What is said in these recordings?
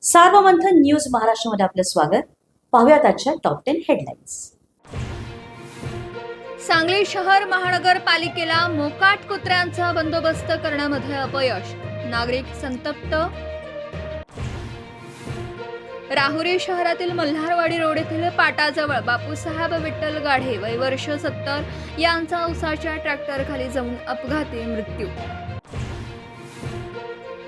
Sarvamanthan news महाराष्ट्रामध्ये आपलं स्वागत. पाहूयात आजच्या टॉप 10 हेडलाईन्स. सांगली शहर महानगरपालिकेला मोकाट कुत्र्यांचा बंदोबस्त करण्यामध्ये अपयश, नागरिक संतप्त. राहुरी शहरातील मल्हारवाडी रोड येथील पाटाजवळ बापूसाहेब विठ्ठल गाढे वय वर्ष 70 यांचा उसाच्या ट्रॅक्टरखाली जाऊन अपघाती मृत्यू.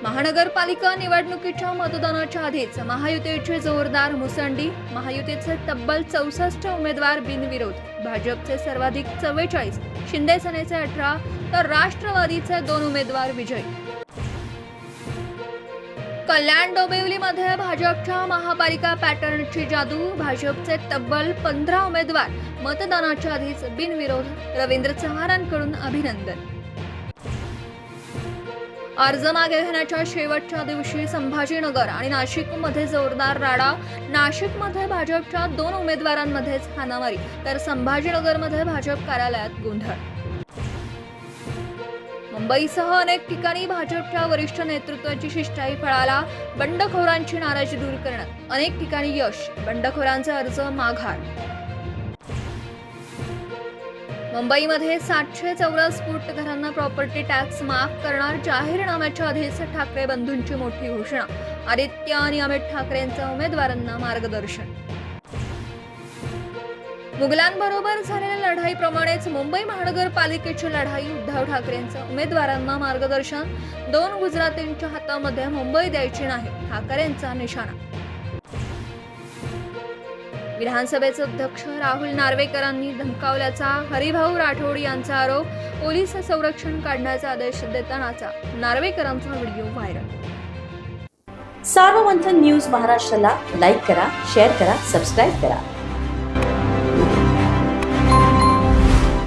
महानगरपालिका निवडणुकीच्या मतदानाच्या आधीच महायुतीची जोरदार मुसंडी, महायुतीचे तब्बल 64 उमेदवार बिनविरोध, भाजपचे सर्वाधिक 44, शिंदे सेनेचे 18 तर राष्ट्रवादीचे 2 उमेदवार विजयी. कल्याण डोंबिवलीमध्ये भाजपच्या महापालिका पॅटर्नची जादू, भाजपचे तब्बल 15 उमेदवार मतदानाच्या आधीच बिनविरोध, रवींद्र चव्हाणांकडून अभिनंदन. अर्ज मागे घेण्याच्या शेवटच्या दिवशी संभाजीनगर आणि नाशिकमध्ये जोरदार राडा, नाशिकमध्ये भाजपच्या 2 उमेदवारांमध्येच हाणामारी तर संभाजीनगरमध्ये भाजप कार्यालयात गोंधळ. मुंबईसह अनेक ठिकाणी भाजपच्या वरिष्ठ नेतृत्वाची शिष्टाई फळाला, बंडखोरांची नाराजी दूर करण्यात अनेक ठिकाणी यश, बंडखोरांचे अर्ज माघार. मुंबईमध्ये 700 चौरस फूट घरांना प्रॉपर्टी टॅक्स माफ करणार, जाहीरनाम्याच्या आधीच ठाकरे बंधूंची मोठी घोषणा, आदित्य आणि अमित ठाकरेंचं उमेदवारांना मार्गदर्शन. मुघलांबरोबर झालेल्या लढाईप्रमाणेच मुंबई महानगरपालिकेची लढाई, उद्धव ठाकरेंचं उमेदवारांना मार्गदर्शन, 2 गुजरातींच्या हातामध्ये मुंबई द्यायची नाही, ठाकरेंचा निशाणा. विधानसभेचे अध्यक्ष राहुल नार्वेकरांनी धमकावल्याचा हरिभाऊ राठोड यांचा आरोप, पोलीस संरक्षण काढण्याचा आदेश देतानाचा नार्वेकरांचा व्हिडिओ व्हायरल. सार्वमंथन न्यूज महाराष्ट्राला लाईक करा, शेअर करा, सबस्क्राईब करा.